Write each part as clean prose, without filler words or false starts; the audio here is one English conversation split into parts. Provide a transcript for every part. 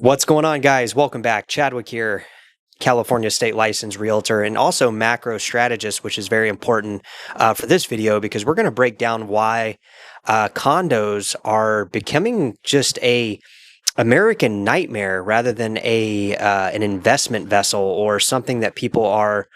What's going on, guys? Welcome back. Chadwick here, California state licensed realtor and also macro strategist, which is very important for this video because we're going to break down why condos are becoming just a American nightmare rather than an investment vessel or something that people are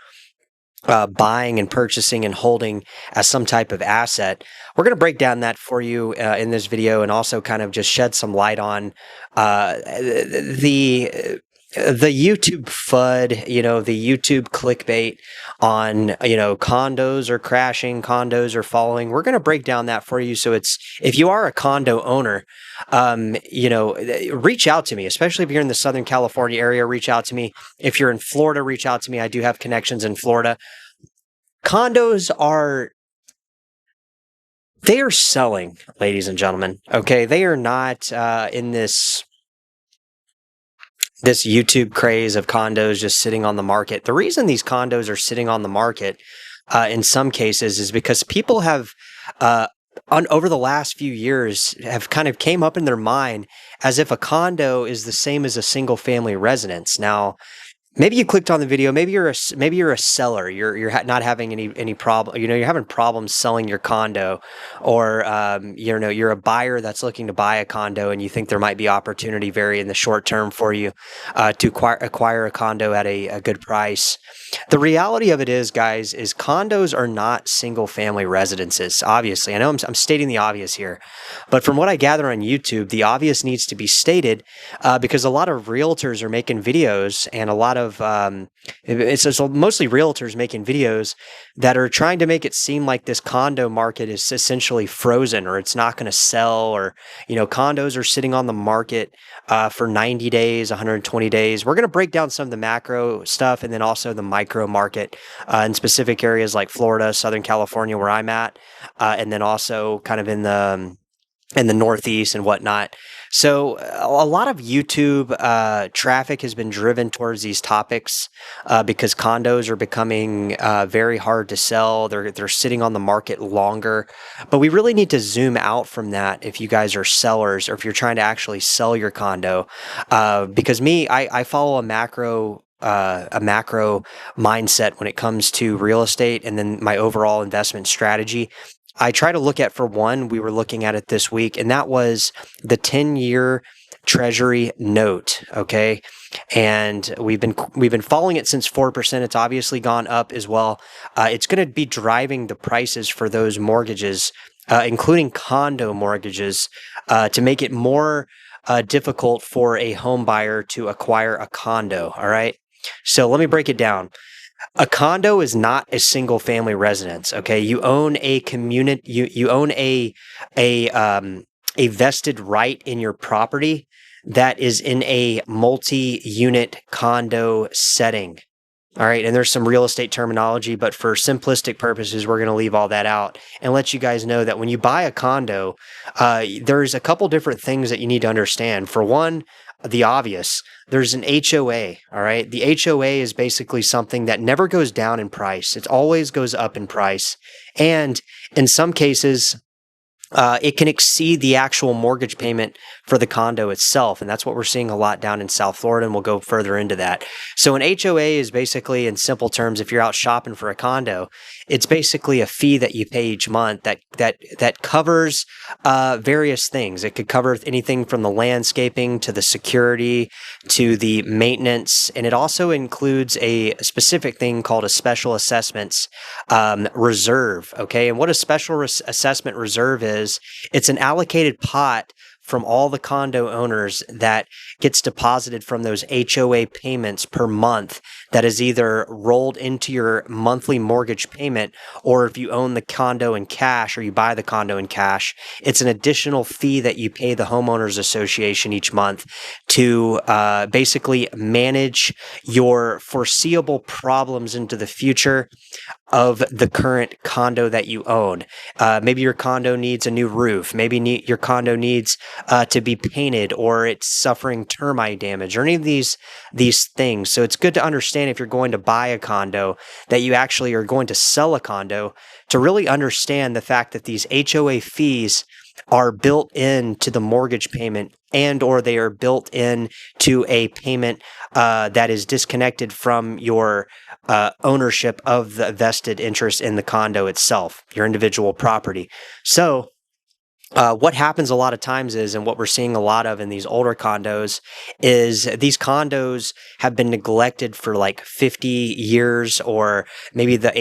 buying and purchasing and holding as some type of asset. We're going to break down that for you in this video and also kind of just shed some light on the YouTube FUD, the YouTube clickbait on, condos are crashing, condos are falling. We're going to break down that for you. So if you are a condo owner, reach out to me, especially if you're in the Southern California area, reach out to me. If you're in Florida, reach out to me. I do have connections in Florida. Condos they are selling, ladies and gentlemen. Okay. They are not in this YouTube craze of condos just sitting on the market. The reason these condos are sitting on the market in some cases is because people have over the last few years have kind of came up in their mind as if a condo is the same as a single family residence. Now, maybe you clicked on the video. Maybe you're a seller. You're not having any problem. You're having problems selling your condo, or you're a buyer that's looking to buy a condo, and you think there might be opportunity very in the short term for you to acquire a condo at a good price. The reality of it is, guys, is condos are not single family residences. Obviously, I know I'm stating the obvious here, but from what I gather on YouTube, the obvious needs to be stated because a lot of realtors are making videos, and a lot of it's mostly realtors making videos that are trying to make it seem like this condo market is essentially frozen, or it's not going to sell, or condos are sitting on the market for 90 days, 120 days. We're going to break down some of the macro stuff and then also the micro market in specific areas like Florida, Southern California, where I'm at, and then also kind of in the Northeast and whatnot. So a lot of YouTube traffic has been driven towards these topics because condos are becoming very hard to sell. They're sitting on the market longer, but we really need to zoom out from that if you guys are sellers or if you're trying to actually sell your condo. Because I follow a macro mindset when it comes to real estate and then my overall investment strategy. I try to look at, for one, we were looking at it this week, and that was the 10-year Treasury note. Okay. And we've been following it since 4%. It's obviously gone up as well. It's going to be driving the prices for those mortgages, including condo mortgages, to make it more difficult for a home buyer to acquire a condo. All right. So let me break it down. A condo is not a single family residence. Okay. You own a community, you own a vested right in your property that is in a multi-unit condo setting. All right. And there's some real estate terminology, but for simplistic purposes, we're going to leave all that out and let you guys know that when you buy a condo, there's a couple different things that you need to understand. For one, the obvious, there's an HOA. All right. The HOA is basically something that never goes down in price. It always goes up in price. And in some cases, it can exceed the actual mortgage payment for the condo itself. And that's what we're seeing a lot down in South Florida. And we'll go further into that. So an HOA is basically, in simple terms, if you're out shopping for a condo, it's basically a fee that you pay each month that covers various things. It could cover anything from the landscaping to the security to the maintenance. And it also includes a specific thing called a special assessments reserve. Okay. And what a special assessment reserve is, it's an allocated pot from all the condo owners that gets deposited from those HOA payments per month that is either rolled into your monthly mortgage payment, or if you own the condo in cash or you buy the condo in cash, it's an additional fee that you pay the homeowners association each month to basically manage your foreseeable problems into the future of the current condo that you own. Maybe your condo needs a new roof. Maybe your condo needs to be painted, or it's suffering termite damage, or any of these things. So it's good to understand, if you're going to buy a condo, that you actually are going to sell a condo, to really understand the fact that these HOA fees are built into the mortgage payment, and or they are built in to a payment that is disconnected from your ownership of the vested interest in the condo itself, your individual property. So what happens a lot of times is, and what we're seeing a lot of in these older condos, is these condos have been neglected for like 50 years, or maybe the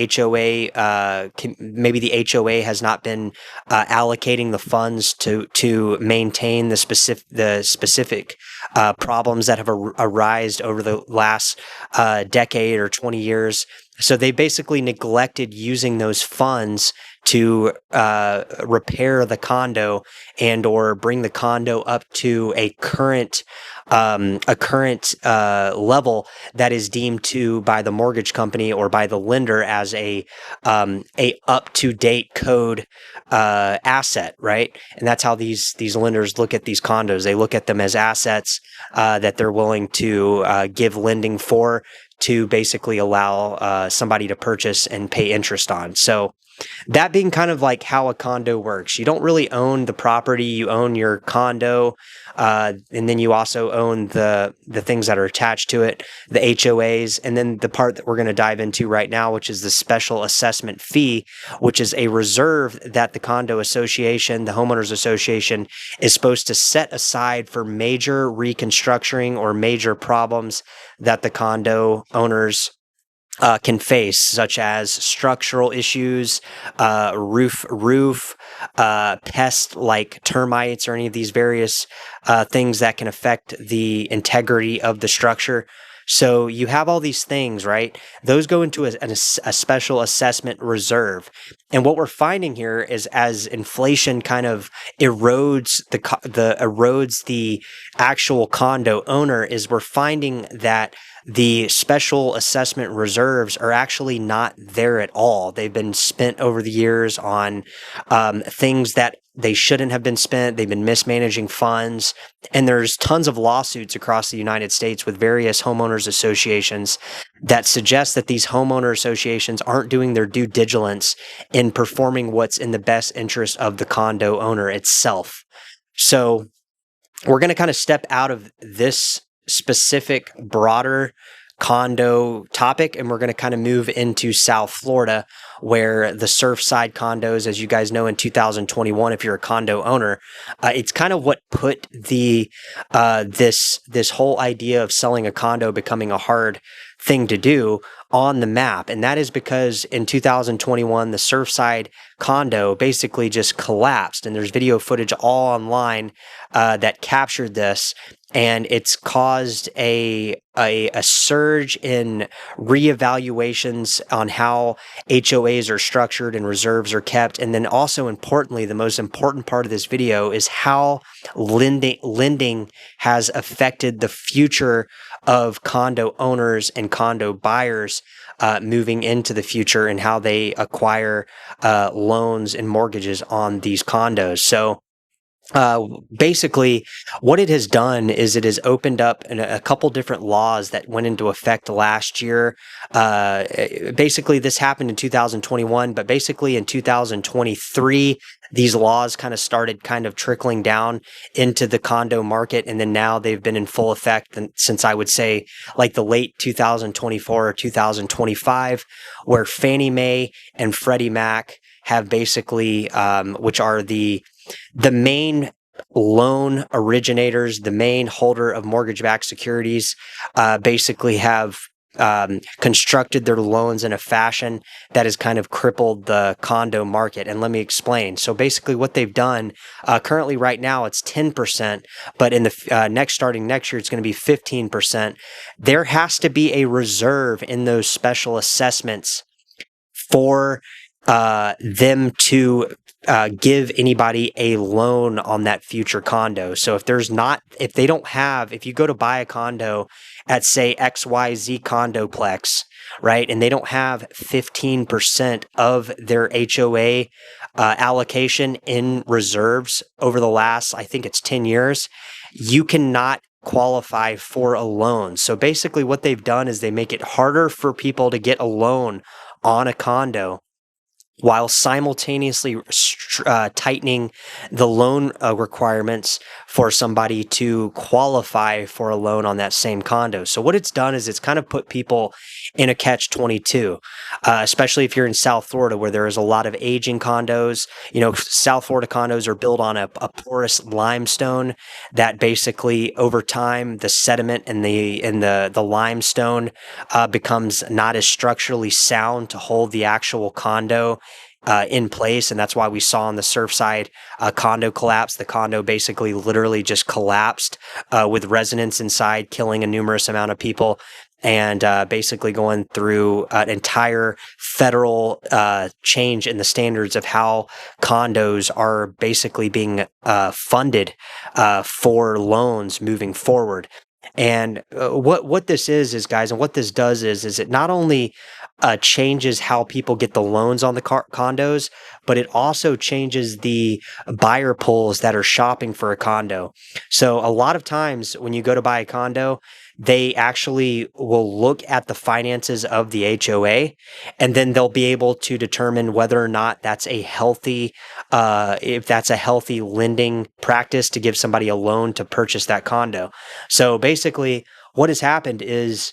HOA has not been allocating the funds to maintain the specific problems that have arisen over the last decade or 20 years. So they basically neglected using those funds to repair the condo and or bring the condo up to a current level that is deemed to by the mortgage company or by the lender as a up to date code asset, right? And that's how these lenders look at these condos. They look at them as assets that they're willing to give lending for, to basically allow somebody to purchase and pay interest on. So that being kind of like how a condo works. You don't really own the property, you own your condo, and then you also own the things that are attached to it, the HOAs, and then the part that we're going to dive into right now, which is the special assessment fee, which is a reserve that the condo association, the homeowners association, is supposed to set aside for major reconstructing or major problems that the condo owners can face, such as structural issues, roof, pests like termites, or any of these various things that can affect the integrity of the structure. So you have all these things, right? Those go into a special assessment reserve. And what we're finding here is, as inflation kind of erodes the actual condo owner, is we're finding that the special assessment reserves are actually not there at all. They've been spent over the years on things that they shouldn't have been spent. They've been mismanaging funds. And there's tons of lawsuits across the United States with various homeowners associations that suggest that these homeowner associations aren't doing their due diligence in performing what's in the best interest of the condo owner itself. So we're going to kind of step out of this specific broader condo topic, and we're going to kind of move into South Florida, where the Surfside condos, as you guys know, in 2021, if you're a condo owner, it's kind of what put the this whole idea of selling a condo becoming a hard thing to do on the map. And that is because in 2021, the Surfside condo basically just collapsed, and there's video footage all online that captured this. And it's caused a surge in reevaluations on how HOAs are structured and reserves are kept. And then also, importantly, the most important part of this video is how lending has affected the future of condo owners and condo buyers moving into the future, and how they acquire loans and mortgages on these condos. So basically, what it has done is it has opened up a couple different laws that went into effect last year. Basically, this happened in 2021, but basically in 2023, these laws kind of started trickling down into the condo market, and then now they've been in full effect since, I would say, like the late 2024 or 2025, where Fannie Mae and Freddie Mac have basically, which are the main loan originators, the main holder of mortgage-backed securities, basically have constructed their loans in a fashion that has kind of crippled the condo market. And let me explain. So basically what they've done, currently right now it's 10%, but in the starting next year, it's going to be 15%. There has to be a reserve in those special assessments for them to give anybody a loan on that future condo. So if you go to buy a condo at, say, XYZ Condoplex, right, and they don't have 15% of their HOA allocation in reserves over the last, I think it's 10 years, you cannot qualify for a loan. So basically what they've done is they make it harder for people to get a loan on a condo. while simultaneously tightening the loan requirements for somebody to qualify for a loan on that same condo. So what it's done is it's kind of put people in a catch-22, especially if you're in South Florida, where there is a lot of aging condos. You know, South Florida condos are built on a porous limestone that basically over time the sediment and the limestone becomes not as structurally sound to hold the actual condo in place. And that's why we saw on the Surfside condo collapse. The condo basically literally just collapsed with residents inside, killing a numerous amount of people, and basically going through an entire federal change in the standards of how condos are basically being funded for loans moving forward. And what this is guys, and what this does is it not only changes how people get the loans on the condos, but it also changes the buyer pools that are shopping for a condo. So a lot of times when you go to buy a condo, they actually will look at the finances of the HOA, and then they'll be able to determine whether or not that's a healthy, if that's a healthy lending practice to give somebody a loan to purchase that condo. So basically what has happened is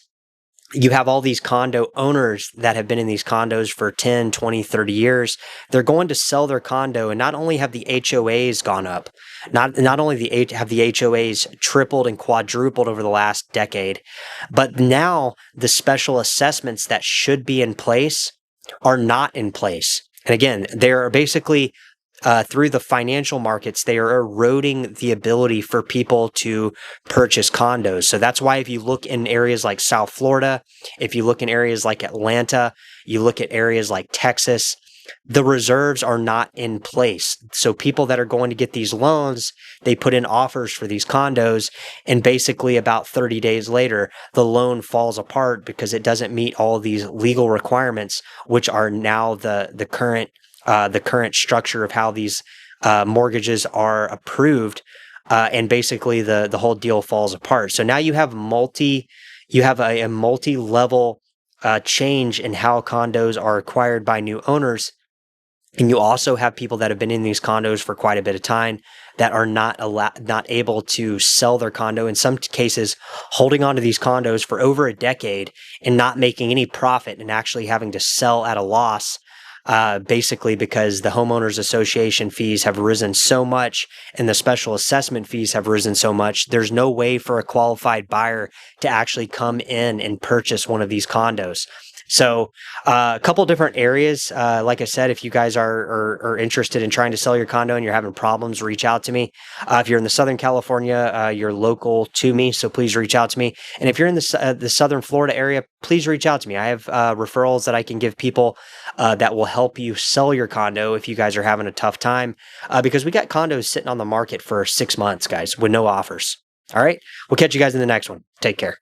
you have all these condo owners that have been in these condos for 10, 20, 30 years. They're going to sell their condo, and not only have the HOAs gone up, not only have the HOAs tripled and quadrupled over the last decade, but now the special assessments that should be in place are not in place. And again, they are basically through the financial markets, they are eroding the ability for people to purchase condos. So that's why if you look in areas like South Florida, if you look in areas like Atlanta, you look at areas like Texas, the reserves are not in place. So people that are going to get these loans, they put in offers for these condos, and basically about 30 days later, the loan falls apart because it doesn't meet all of these legal requirements, which are now the current structure of how these mortgages are approved, and basically the whole deal falls apart. So now you have a multi-level change in how condos are acquired by new owners. And you also have people that have been in these condos for quite a bit of time that are not able to sell their condo. In some cases, holding on to these condos for over a decade and not making any profit, and actually having to sell at a loss. Basically because the homeowners association fees have risen so much and the special assessment fees have risen so much, there's no way for a qualified buyer to actually come in and purchase one of these condos. So a couple different areas. Like I said, if you guys are interested in trying to sell your condo and you're having problems, reach out to me. If you're in the Southern California, you're local to me, so please reach out to me. And if you're in the Southern Florida area, please reach out to me. I have referrals that I can give people that will help you sell your condo if you guys are having a tough time, because we got condos sitting on the market for 6 months, guys, with no offers. All right. We'll catch you guys in the next one. Take care.